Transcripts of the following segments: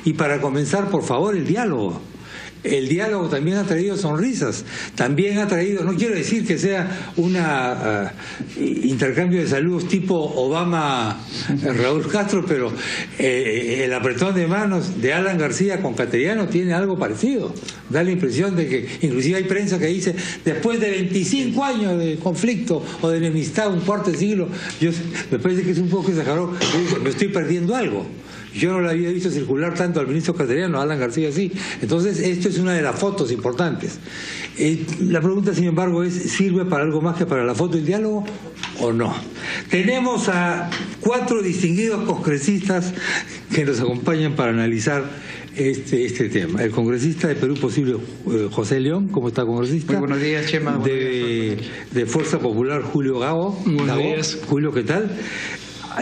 Y para comenzar, por favor, el diálogo. El diálogo también ha traído sonrisas, también ha traído, no quiero decir que sea un intercambio de saludos tipo Obama-Raúl Castro, pero el apretón de manos de Alan García con Cateriano tiene algo parecido. Da la impresión de que, inclusive hay prensa que dice, después de 25 años de conflicto o de enemistad, un cuarto de siglo, me parece que es un poco exagerado, me estoy perdiendo algo. Yo no lo había visto circular tanto al ministro Cateriano, a Alan García sí. Entonces, esto es una de las fotos importantes. La pregunta, sin embargo, es, ¿sirve para algo más que para la foto y el diálogo o no? Tenemos a 4 distinguidos congresistas que nos acompañan para analizar este tema. El congresista de Perú Posible, José León. ¿Cómo está, congresista? Muy buenos días, Chema. De Fuerza Popular, Julio Gago. Buenos días. Julio, ¿qué tal?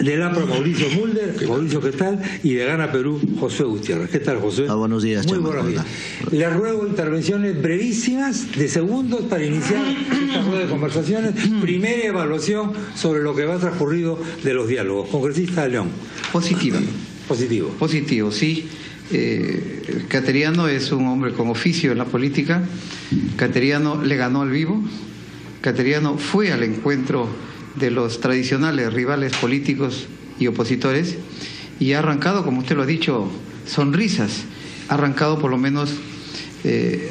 Del APRA, Mauricio Mulder. Mauricio, ¿qué tal? Y de Gana Perú, José Gutiérrez. ¿Qué tal, José? Buenos días, Muy Chema. buenos días. Les ruego intervenciones brevísimas, de segundos, para iniciar esta rueda de conversaciones. Primera evaluación sobre lo que va transcurrido de los diálogos. Congresista León. Positiva. Positivo. Positivo, sí. Cateriano es un hombre con oficio en la política. Cateriano le ganó al vivo. Cateriano fue al encuentro de los tradicionales rivales políticos y opositores y ha arrancado, como usted lo ha dicho, sonrisas. Ha arrancado por lo menos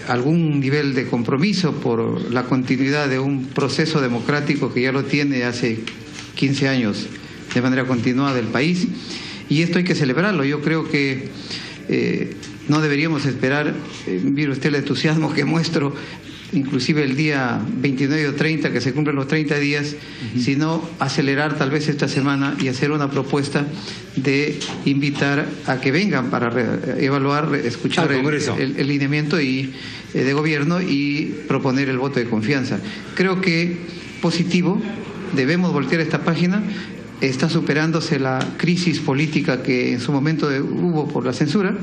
algún nivel de compromiso por la continuidad de un proceso democrático que ya lo tiene hace 15 años de manera continuada el país, y esto hay que celebrarlo. Yo creo que no deberíamos esperar, mire usted el entusiasmo que muestro, inclusive el día 29 o 30, que se cumplen los 30 días, sino acelerar tal vez esta semana y hacer una propuesta de invitar a que vengan para evaluar, escuchar el lineamiento de gobierno y proponer el voto de confianza. Creo que positivo, debemos voltear esta página. Está superándose la crisis política que en su momento hubo por la censura,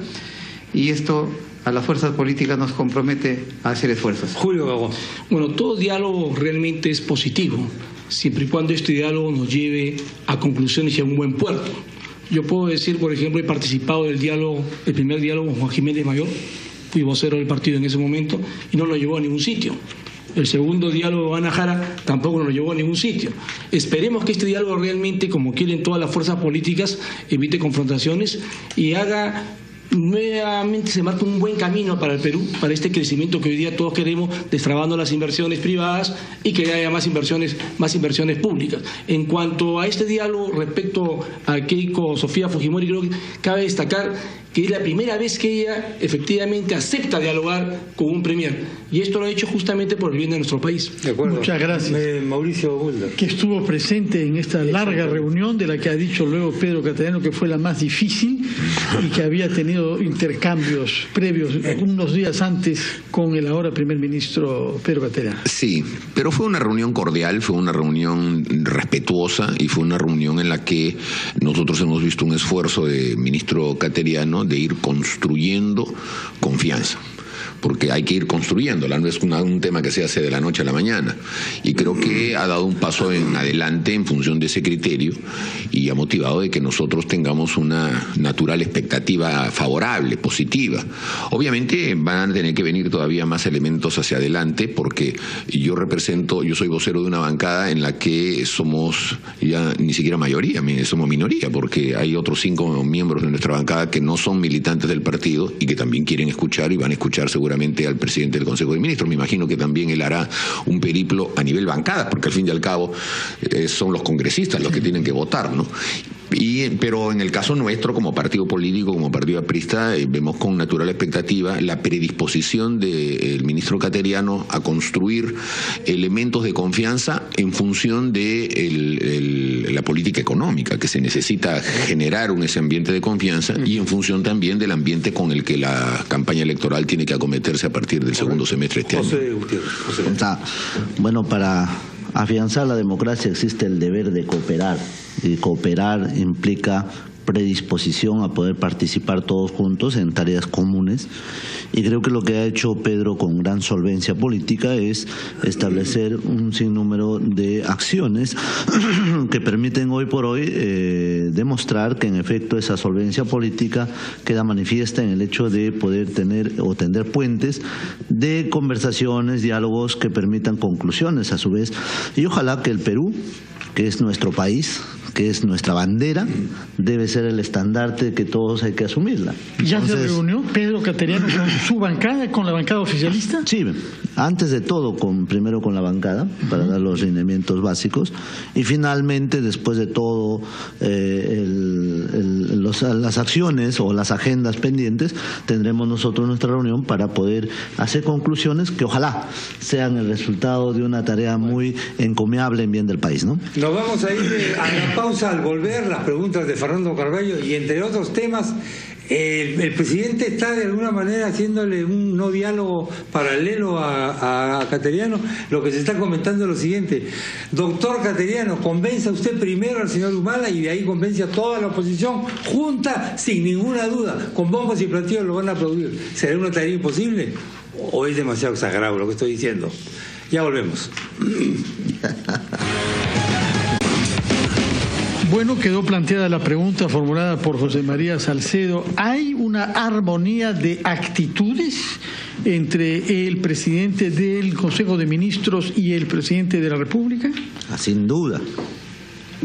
y esto a las fuerzas políticas nos compromete a hacer esfuerzos. Julio Gago. Bueno, todo diálogo realmente es positivo, siempre y cuando este diálogo nos lleve a conclusiones y a un buen puerto. Yo puedo decir, por ejemplo, he participado del diálogo, el primer diálogo con Juan Jiménez Mayor, fui vocero del partido en ese momento y no lo llevó a ningún sitio. El segundo diálogo de Ana Jara tampoco nos lo llevó a ningún sitio. Esperemos que este diálogo realmente, como quieren todas las fuerzas políticas, evite confrontaciones y haga nuevamente, se marca un buen camino para el Perú, para este crecimiento que hoy día todos queremos, destrabando las inversiones privadas y que haya más inversiones públicas. En cuanto a este diálogo respecto a Keiko Sofía Fujimori, creo que cabe destacar que es la primera vez que ella efectivamente acepta dialogar con un premier, y esto lo ha hecho justamente por el bien de nuestro país. De acuerdo. Muchas gracias. Mauricio Mulder, que estuvo presente en esta larga reunión, de la que ha dicho luego Pedro Cateriano que fue la más difícil y que había tenido intercambios previos unos días antes con el ahora primer ministro Pedro Cateriano. Sí, pero fue una reunión cordial, fue una reunión respetuosa y fue una reunión en la que nosotros hemos visto un esfuerzo del ministro Cateriano de ir construyendo confianza, porque hay que ir construyéndola, no es un tema que se hace de la noche a la mañana, y creo que ha dado un paso en adelante en función de ese criterio y ha motivado de que nosotros tengamos una natural expectativa favorable, positiva. Obviamente van a tener que venir todavía más elementos hacia adelante, porque yo soy vocero de una bancada en la que somos ya ni siquiera mayoría, somos minoría, porque hay otros 5 miembros de nuestra bancada que no son militantes del partido y que también quieren escuchar y van a escuchar seguramente al presidente del Consejo de Ministros. Me imagino que también él hará un periplo a nivel bancada, porque al fin y al cabo son los congresistas los que tienen que votar, ¿no? Pero en el caso nuestro, como partido político, como partido aprista, vemos con natural expectativa la predisposición del ministro Cateriano a construir elementos de confianza en función de la política económica, que se necesita generar ese ambiente de confianza, y en función también del ambiente con el que la campaña electoral tiene que acometerse a partir del segundo semestre de este año. Bueno, para afianzar la democracia existe el deber de cooperar, y cooperar implica predisposición a poder participar todos juntos en tareas comunes, y creo que lo que ha hecho Pedro con gran solvencia política es establecer un sinnúmero de acciones que permiten hoy por hoy demostrar que en efecto esa solvencia política queda manifiesta en el hecho de poder tener o tender puentes de conversaciones, diálogos que permitan conclusiones a su vez, y ojalá que el Perú, que es nuestro país, que es nuestra bandera, debe ser el estandarte que todos hay que asumirla. ¿Ya se reunió Pedro Cateriano con su bancada, con la bancada oficialista? Sí, antes de todo primero con la bancada para dar los lineamientos básicos, y finalmente después de todo las acciones o las agendas pendientes tendremos nosotros nuestra reunión para poder hacer conclusiones que ojalá sean el resultado de una tarea muy encomiable en bien del país, ¿no? Nos vamos a ir a la pausa. Al volver, las preguntas de Fernando Carballo y entre otros temas. El presidente está de alguna manera haciéndole un no diálogo paralelo a Cateriano. Lo que se está comentando es lo siguiente: doctor Cateriano, convenza usted primero al señor Humala y de ahí convence a toda la oposición junta, sin ninguna duda, con bombos y platillos lo van a aplaudir. ¿Será una tarea imposible o es demasiado exagerado lo que estoy diciendo? Ya volvemos. Bueno, quedó planteada la pregunta formulada por José María Salcedo. ¿Hay una armonía de actitudes entre el presidente del Consejo de Ministros y el presidente de la República? Sin duda.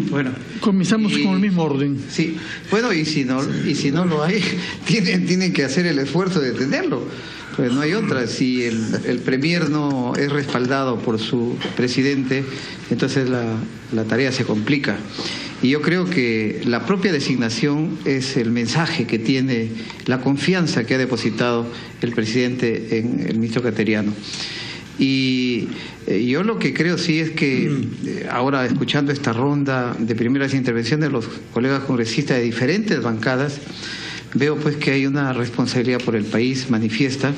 Bueno, comenzamos con el mismo orden. Sí, bueno, y si no lo hay, tienen que hacer el esfuerzo de tenerlo. Pues no hay otra. Si el premier no es respaldado por su presidente, entonces la tarea se complica. Y yo creo que la propia designación es el mensaje que tiene, la confianza que ha depositado el presidente en el ministro Cateriano. Y yo lo que creo sí es que ahora, escuchando esta ronda de primeras intervenciones de los colegas congresistas de diferentes bancadas, veo pues que hay una responsabilidad por el país manifiesta,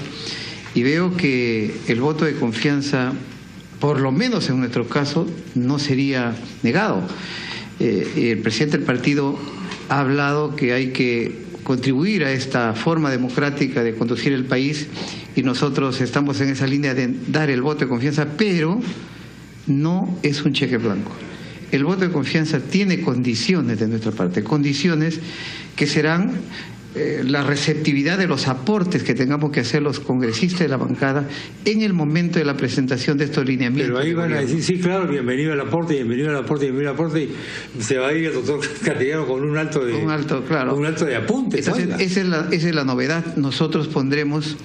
y veo que el voto de confianza, por lo menos en nuestro caso, no sería negado. El presidente del partido ha hablado que hay que contribuir a esta forma democrática de conducir el país, y nosotros estamos en esa línea de dar el voto de confianza, pero no es un cheque blanco. El voto de confianza tiene condiciones de nuestra parte, condiciones que serán la receptividad de los aportes que tengamos que hacer los congresistas de la bancada en el momento de la presentación de estos lineamientos. Pero ahí van a decir, sí, claro, bienvenido al aporte, bienvenido al aporte, bienvenido al aporte, y se va a ir el doctor Cateriano con un alto de apuntes. Entonces, esa es la novedad. Nosotros pondremos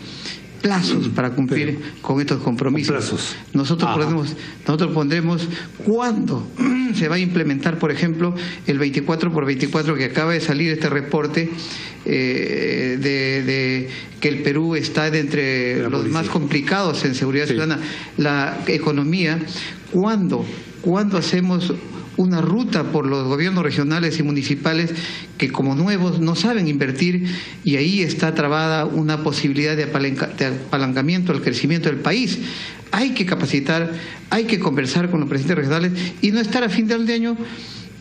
plazos para cumplir con estos compromisos. Plazos. Nosotros pondremos cuándo se va a implementar, por ejemplo, el 24x24 que acaba de salir este reporte de que el Perú está de entre los más complicados en seguridad ciudadana, la economía. ¿Cuándo hacemos una ruta por los gobiernos regionales y municipales que como nuevos no saben invertir, y ahí está trabada una posibilidad de apalancamiento al crecimiento del país? Hay que capacitar, hay que conversar con los presidentes regionales y no estar a fin de año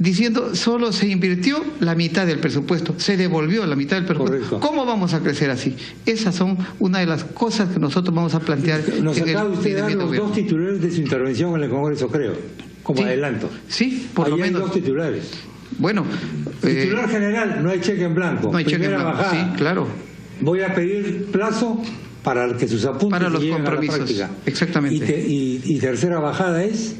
diciendo solo se invirtió la mitad del presupuesto, se devolvió la mitad del presupuesto. Correcto. ¿Cómo vamos a crecer así? Esas son una de las cosas que nosotros vamos a plantear. Nos acaba usted de dar los dos titulares de su intervención en el Congreso, creo, como adelanto. Sí, por ahí lo menos. Hay dos titulares. Bueno, titular general, no hay cheque en blanco. No hay cheque en blanco, bajada. sí, claro. Voy a pedir plazo para que sus apuntes para los lleguen compromisos. A la práctica. Exactamente. Y tercera bajada es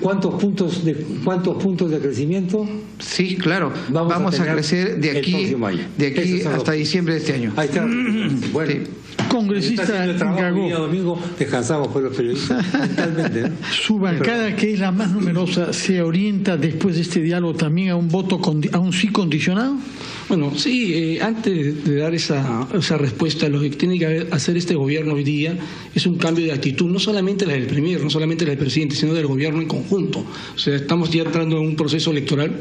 ¿cuántos puntos de crecimiento? Sí, claro. Vamos a crecer de aquí hasta diciembre de este año. Ahí está. Bueno. Sí. Congresista Gagó, domingo descansamos por los periodistas mentalmente, ¿no? Su bancada, que es la más numerosa, ¿se orienta después de este diálogo también a un voto a un sí condicionado? Bueno, sí, antes de dar esa respuesta, lo que tiene que hacer este gobierno hoy día es un cambio de actitud, no solamente la del premier, no solamente la del presidente, sino del gobierno en conjunto. O sea, estamos ya entrando en un proceso electoral.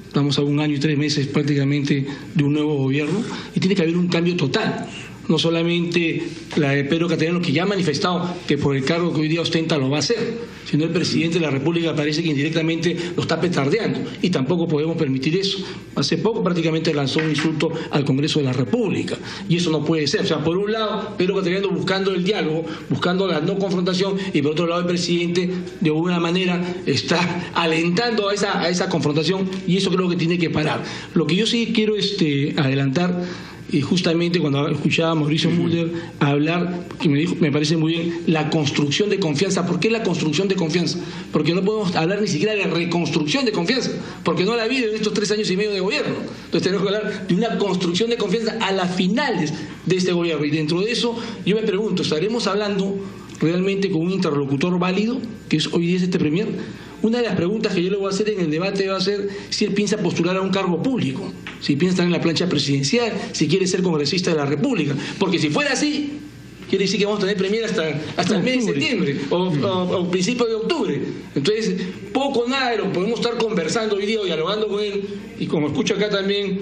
Estamos a 1 año y 3 meses prácticamente de un nuevo gobierno y tiene que haber un cambio total. no solamente la de Pedro Cateriano, que ya ha manifestado que por el cargo que hoy día ostenta lo va a hacer, sino el presidente de la República parece que indirectamente lo está petardeando, y tampoco podemos permitir eso. Hace poco prácticamente lanzó un insulto al Congreso de la República, y eso no puede ser. O sea, por un lado, Pedro Cateriano buscando el diálogo, buscando la no confrontación, y por otro lado el presidente de alguna manera está alentando a esa confrontación, y eso creo que tiene que parar. Lo que yo sí quiero adelantar, y justamente cuando escuchaba a Mauricio Mulder hablar, que me parece muy bien, la construcción de confianza. ¿Por qué la construcción de confianza? Porque no podemos hablar ni siquiera de reconstrucción de confianza, porque no la ha habido en estos 3 años y medio de gobierno. Entonces tenemos que hablar de una construcción de confianza a las finales de este gobierno, y dentro de eso yo me pregunto, ¿estaremos hablando realmente con un interlocutor válido, que es hoy día este premier? Una de las preguntas que yo le voy a hacer en el debate va a ser si él piensa postular a un cargo público, si piensa estar en la plancha presidencial, si quiere ser congresista de la República, porque si fuera así, quiere decir que vamos a tener premier hasta el mes de septiembre o principio de octubre. Entonces, poco o nada de lo que podemos estar conversando hoy día o dialogando con él, y como escucho acá también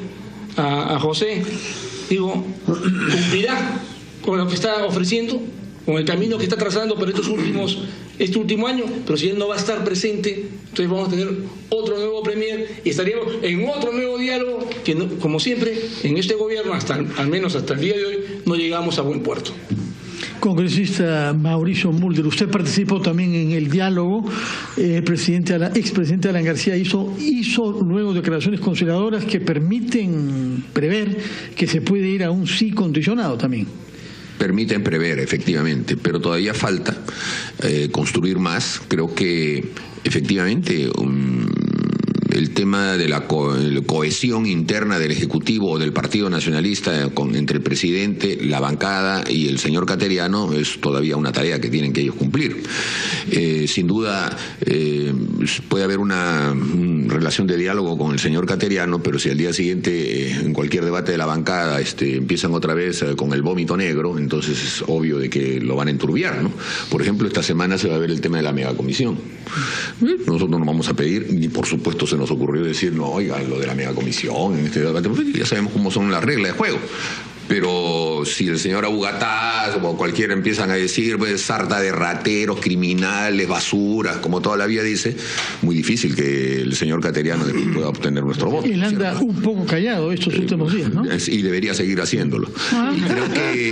a José, digo, cumplirá con lo que está ofreciendo, con el camino que está trazando para este último año. Pero si él no va a estar presente, entonces vamos a tener otro nuevo premier y estaríamos en otro nuevo diálogo que, no, como siempre, en este gobierno, al menos hasta el día de hoy, no llegamos a buen puerto. Congresista Mauricio Mulder, usted participó también en el diálogo. El expresidente Alan García hizo luego declaraciones conciliadoras que permiten prever que se puede ir a un sí condicionado también. Permiten prever, efectivamente, pero todavía falta construir más. Creo que efectivamente el tema de la cohesión interna del Ejecutivo o del Partido Nacionalista entre el presidente, la bancada y el señor Cateriano es todavía una tarea que tienen que ellos cumplir. Sin duda puede haber una relación de diálogo con el señor Cateriano, pero si al día siguiente en cualquier debate de la bancada empiezan otra vez con el vómito negro, entonces es obvio de que lo van a enturbiar, ¿no? Por ejemplo, esta semana se va a ver el tema de la megacomisión. Nosotros no vamos a pedir, ni por supuesto se nos ocurrió decir, no, oigan, lo de la megacomisión en este debate, porque ya sabemos cómo son las reglas de juego. Pero si el señor Abugataz o cualquiera empiezan a decir, pues, sarta de rateros, criminales, basuras, como toda la vida dice, muy difícil que el señor Cateriano pueda obtener nuestro voto. Él anda un poco callado estos últimos días, ¿no? Y debería seguir haciéndolo.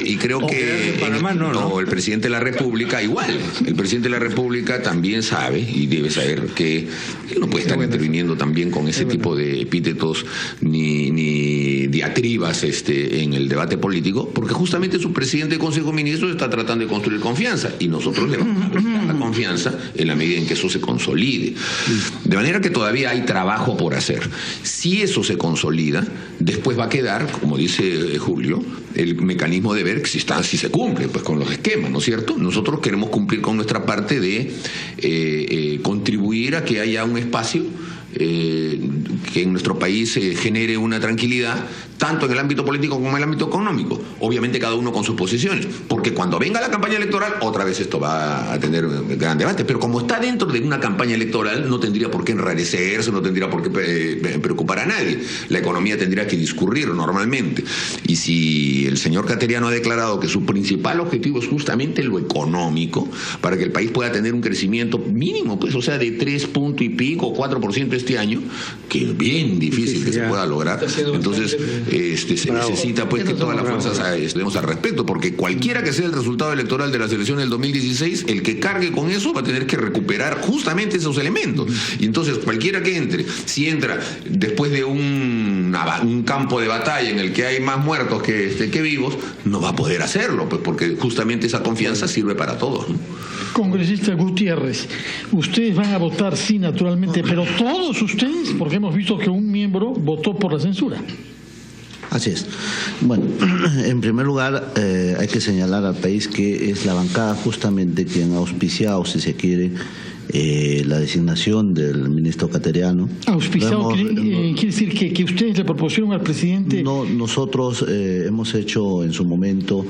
Y creo que el presidente de la República, igual, el presidente de la República también sabe y debe saber que él no puede estar interviniendo también con ese tipo de epítetos ni diatribas en el debate político, porque justamente su presidente del Consejo de Ministros está tratando de construir confianza, y nosotros le vamos a brindar la confianza en la medida en que eso se consolide. De manera que todavía hay trabajo por hacer. Si eso se consolida, después va a quedar, como dice Julio, el mecanismo de ver si se cumple pues con los esquemas, ¿no es cierto? Nosotros queremos cumplir con nuestra parte de contribuir a que haya un espacio que en nuestro país genere una tranquilidad, tanto en el ámbito político como en el ámbito económico. Obviamente cada uno con sus posiciones, porque cuando venga la campaña electoral, otra vez esto va a tener un gran debate, pero como está dentro de una campaña electoral, no tendría por qué enrarecerse, no tendría por qué preocupar a nadie. La economía tendría que discurrir normalmente. Y si el señor Cateriano ha declarado que su principal objetivo es justamente lo económico, para que el país pueda tener un crecimiento mínimo, pues, o sea, de 3 punto y pico, 4% este año, que es bien difícil que se pueda lograr. Entonces se necesita pues que todas las fuerzas estemos al respecto, porque cualquiera que sea el resultado electoral de las elecciones del 2016, el que cargue con eso va a tener que recuperar justamente esos elementos. Y entonces cualquiera que entre, si entra después de un campo de batalla en el que hay más muertos que vivos, no va a poder hacerlo, pues, porque justamente esa confianza sirve para todos, ¿no? Congresista Gutiérrez, ustedes van a votar sí, naturalmente, pero todos ustedes, porque hemos visto que un miembro votó por la censura. Así es. Bueno, en primer lugar hay que señalar al país que es la bancada justamente quien ha auspiciado, si se quiere, la designación del ministro Cateriano. Auspiciado quiere decir que ustedes le propusieron al presidente. No, nosotros hemos hecho en su momento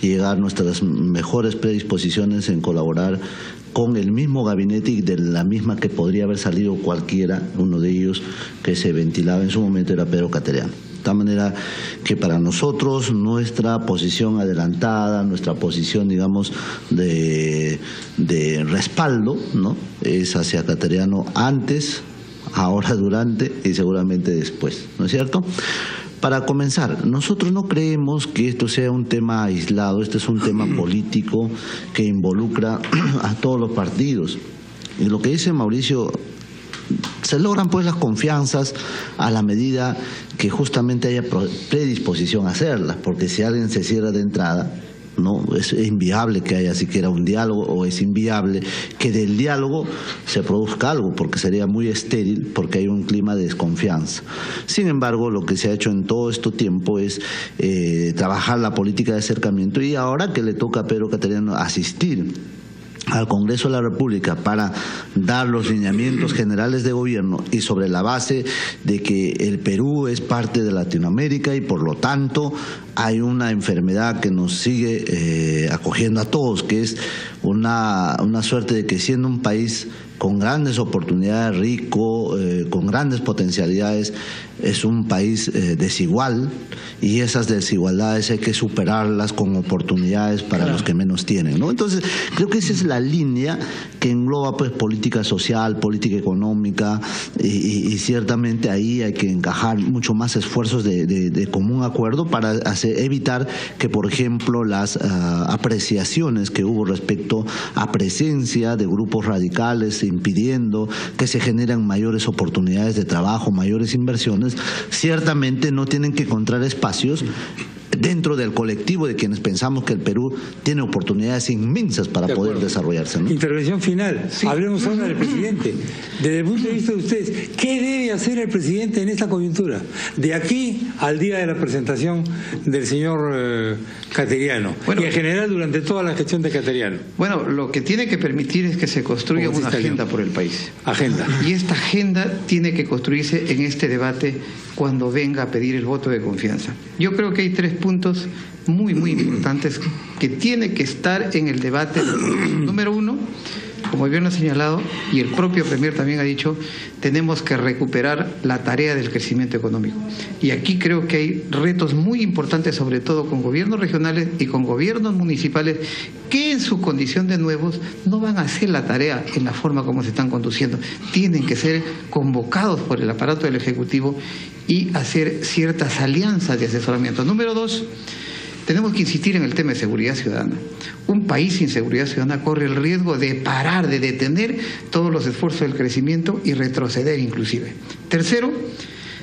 llegar nuestras mejores predisposiciones en colaborar con el mismo gabinete y de la misma que podría haber salido cualquiera, uno de ellos que se ventilaba en su momento era Pedro Cateriano. tal manera que para nosotros nuestra posición adelantada, nuestra posición, digamos, de respaldo, ¿no?, es hacia Cateriano antes, ahora, durante y seguramente después, ¿no es cierto? Para comenzar, nosotros no creemos que esto sea un tema aislado, este es un tema político que involucra a todos los partidos. Y lo que dice Mauricio, se logran pues las confianzas a la medida que justamente haya predisposición a hacerlas, porque si alguien se cierra de entrada, no, es inviable que haya siquiera un diálogo, o es inviable que del diálogo se produzca algo, porque sería muy estéril, porque hay un clima de desconfianza. Sin embargo, lo que se ha hecho en todo este tiempo es trabajar la política de acercamiento, y ahora que le toca a Pedro Cateriano asistir al Congreso de la República para dar los lineamientos generales de gobierno, y sobre la base de que el Perú es parte de Latinoamérica y por lo tanto hay una enfermedad que nos sigue acogiendo a todos, que es una suerte de que, siendo un país con grandes oportunidades, rico, con grandes potencialidades, es un país desigual, y esas desigualdades hay que superarlas con oportunidades para los que menos tienen, ¿no? Entonces, creo que esa es la línea que engloba pues política social, política económica, y ciertamente ahí hay que encajar mucho más esfuerzos de común acuerdo para evitar que, por ejemplo, las apreciaciones que hubo respecto a presencia de grupos radicales impidiendo que se generen mayores oportunidades de trabajo, mayores inversiones, ciertamente no tienen que encontrar espacios dentro del colectivo de quienes pensamos que el Perú tiene oportunidades inmensas para poder desarrollarse, ¿no? Intervención final. Sí. Hablemos ahora del presidente. Desde el punto de vista de ustedes, ¿qué debe hacer el presidente en esta coyuntura? De aquí al día de la presentación del señor Cateriano, y en general durante toda la gestión de Cateriano. Bueno, lo que tiene que permitir es que se construya una agenda por el país. Agenda. Y esta agenda tiene que construirse en este debate cuando venga a pedir el voto de confianza. Yo creo que hay 3 puntos muy importantes que tiene que estar en el debate. Número 1, como bien lo ha señalado, y el propio Premier también ha dicho, tenemos que recuperar la tarea del crecimiento económico. Y aquí creo que hay retos muy importantes, sobre todo con gobiernos regionales y con gobiernos municipales, que en su condición de nuevos no van a hacer la tarea en la forma como se están conduciendo. Tienen que ser convocados por el aparato del Ejecutivo y hacer ciertas alianzas de asesoramiento. Número 2, tenemos que insistir en el tema de seguridad ciudadana. Un país sin seguridad ciudadana corre el riesgo de parar, de detener todos los esfuerzos del crecimiento y retroceder inclusive. Tercero,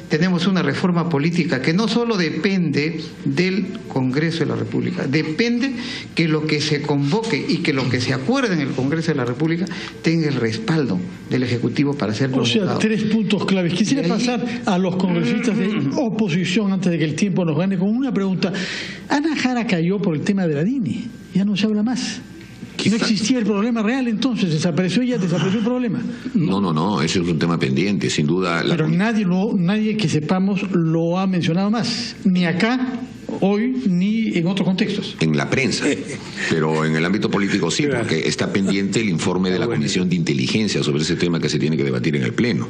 tenemos una reforma política que no solo depende del Congreso de la República, depende que lo que se convoque y que lo que se acuerde en el Congreso de la República tenga el respaldo del Ejecutivo para ser convocado. O sea, 3 puntos claves. Quisiera pasar a los congresistas de oposición antes de que el tiempo nos gane con una pregunta. Ana Jara cayó por el tema de la DINI, ya no se habla más. ¿No existía el problema real entonces? ¿Desapareció ella? ¿Desapareció el problema? No, ese es un tema pendiente, sin duda. Pero nadie que sepamos lo ha mencionado más, ni acá, hoy, ni en otros contextos. En la prensa, pero en el ámbito político sí, porque está pendiente el informe de la Comisión de Inteligencia sobre ese tema que se tiene que debatir en el Pleno.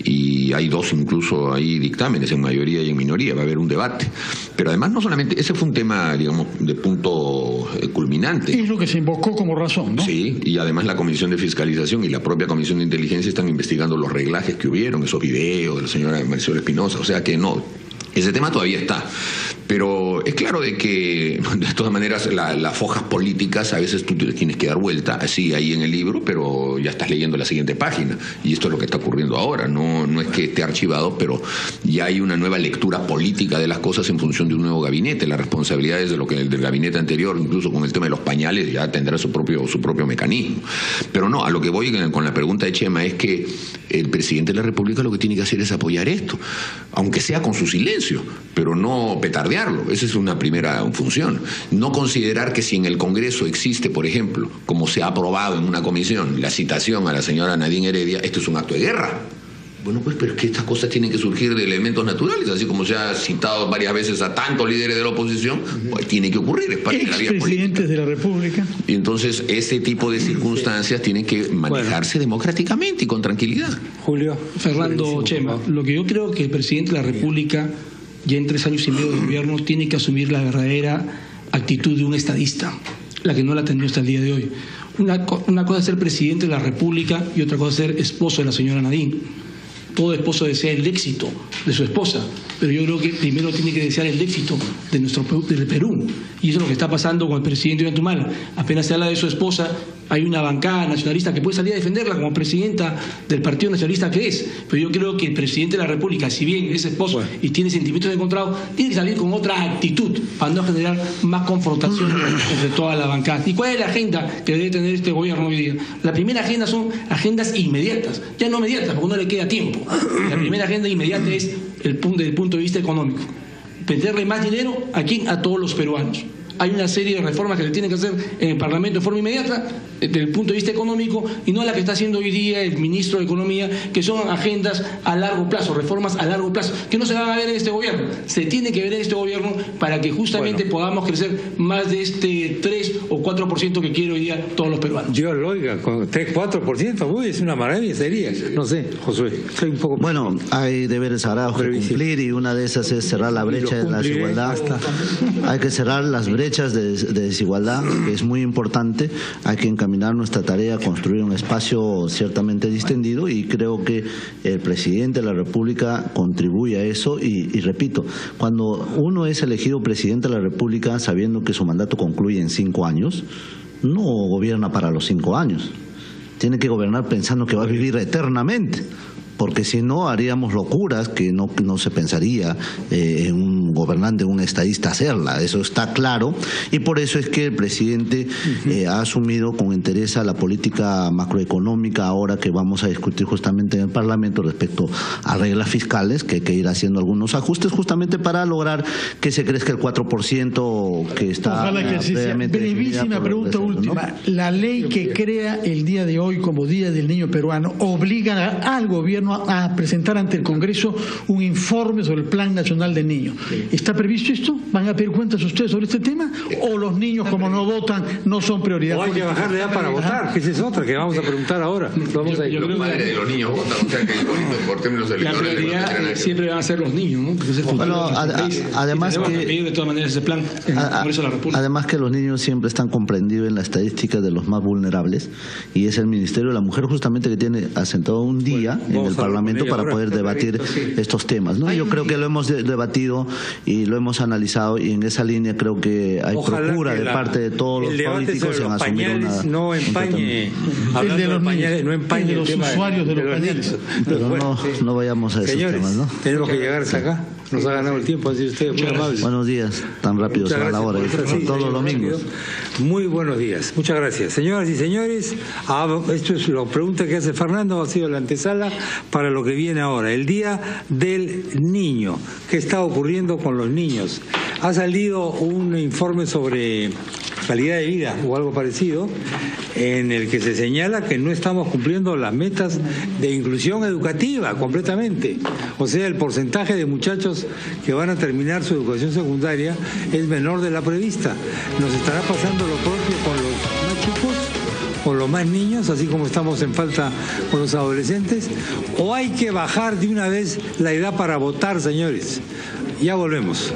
Y hay 2 incluso ahí dictámenes, en mayoría y en minoría, va a haber un debate. Pero además no solamente, ese fue un tema, digamos, de punto culminante. Es lo que se invocó como razón, ¿no? Sí, y además la Comisión de Fiscalización y la propia Comisión de Inteligencia están investigando los reglajes que hubieron, esos videos de la señora Marcelo Espinosa, o sea que no, ese tema todavía está. Pero es claro de que, de todas maneras, las fojas políticas a veces tú tienes que dar vuelta, así ahí en el libro, pero ya estás leyendo la siguiente página. Y esto es lo que está ocurriendo ahora. No es que esté archivado, pero ya hay una nueva lectura política de las cosas en función de un nuevo gabinete. Las responsabilidades de lo que el del gabinete anterior, incluso con el tema de los pañales, ya tendrá su propio mecanismo. Pero no, a lo que voy con la pregunta de Chema es que el presidente de la República lo que tiene que hacer es apoyar esto, aunque sea con su silencio, pero no petardear. Esa es una primera función. No considerar que si en el Congreso existe, por ejemplo, como se ha aprobado en una comisión, la citación a la señora Nadine Heredia, esto es un acto de guerra. Bueno, pues, pero es que estas cosas tienen que surgir de elementos naturales, así como se ha citado varias veces a tantos líderes de la oposición, pues tiene que ocurrir, es parte de la vía política. Expresidentes de la República. Y entonces ese tipo de circunstancias tienen que manejarse democráticamente y con tranquilidad. Julio. Fernando, Chema, lo que yo creo que el presidente de la República ya en 3 años y medio de gobierno, tiene que asumir la verdadera actitud de un estadista, la que no la ha tenido hasta el día de hoy. Una cosa es ser presidente de la República y otra cosa es ser esposo de la señora Nadine. Todo esposo desea el éxito de su esposa, pero yo creo que primero tiene que desear el éxito de del Perú, y eso es lo que está pasando con el presidente Ollanta. Apenas se habla de su esposa, hay una bancada nacionalista que puede salir a defenderla como presidenta del Partido Nacionalista que es, pero yo creo que el presidente de la República, si bien es esposo y tiene sentimientos encontrados, tiene que salir con otra actitud para no generar más confrontación entre toda la bancada. ¿Y cuál es la agenda que debe tener este gobierno hoy día? La primera agenda son agendas inmediatas, ya no mediatas porque no le queda tiempo. La primera agenda inmediata es desde el punto de vista económico. Meterle más dinero ¿a quién? A todos los peruanos. Hay una serie de reformas que se tienen que hacer en el Parlamento de forma inmediata desde el punto de vista económico, y no la que está haciendo hoy día el ministro de Economía, que son agendas a largo plazo, reformas a largo plazo, que no se van a ver en este gobierno. Se tiene que ver en este gobierno para que justamente podamos crecer más de este 3 o 4% que quiere hoy día todos los peruanos. Dios lo oiga, con 3, 4%, uy, es una maravilla, sería. No sé, Josué, soy un poco... Bueno, hay deberes sagrados que cumplir, y una de esas es cerrar la brecha de la desigualdad. Hay que cerrar las brechas de desigualdad, que es muy importante. Hay que encaminar nuestra tarea a construir un espacio ciertamente distendido, y creo que el presidente de la República contribuye a eso. Y repito, cuando uno es elegido presidente de la República sabiendo que su mandato concluye en 5 años, no gobierna para los 5 años. Tiene que gobernar pensando que va a vivir eternamente, porque si no haríamos locuras que no se pensaría en un gobernante, un estadista hacerla. Eso está claro, y por eso es que el presidente ha asumido con interés la política macroeconómica, ahora que vamos a discutir justamente en el Parlamento respecto a reglas fiscales, que hay que ir haciendo algunos ajustes justamente para lograr que se crezca el 4% que está... Ojalá que así sea. Brevísima pregunta última. ¿No? La ley que crea el día de hoy como Día del Niño Peruano obliga al gobierno a presentar ante el Congreso un informe sobre el Plan Nacional del Niño. ¿Está previsto esto? ¿Van a pedir cuentas ustedes sobre este tema? ¿O los niños, como no votan, no son prioridad? O hay que bajarle ya para votar, que esa es otra que vamos a preguntar ahora. Vamos a ir. Los padres de los niños votan, o sea que por términos electorales... La prioridad siempre van a ser los niños, ¿no? Porque es el futuro además que de todas maneras ese plan en el Congreso de la República. Además que los niños siempre están comprendidos en la estadística de los más vulnerables, y es el Ministerio de la Mujer justamente que tiene asentado un día en el Parlamento para poder debatir estos temas, ¿no? Yo creo que lo hemos debatido y lo hemos analizado, y en esa línea creo que hay procura de parte de todos los políticos en asumir una... No empañe, el de los pañales, no empañe los usuarios de los pañales. Pero no vayamos a esos temas, ¿no? Tenemos que llegar hasta acá. Nos ha ganado el tiempo, así usted, muy amable. Buenos días, tan rápido a la hora, todos los domingos. Muy buenos días, muchas gracias. Señoras y señores, esto es la pregunta que hace Fernando, ha sido la antesala para lo que viene ahora, el Día del Niño. ¿Qué está ocurriendo con los niños? Ha salido un informe sobre calidad de vida o algo parecido, en el que se señala que no estamos cumpliendo las metas de inclusión educativa completamente. O sea, el porcentaje de muchachos que van a terminar su educación secundaria es menor de la prevista. ¿Nos estará pasando lo propio con los más chicos, con los más niños, así como estamos en falta con los adolescentes? ¿O hay que bajar de una vez la edad para votar, señores? Ya volvemos.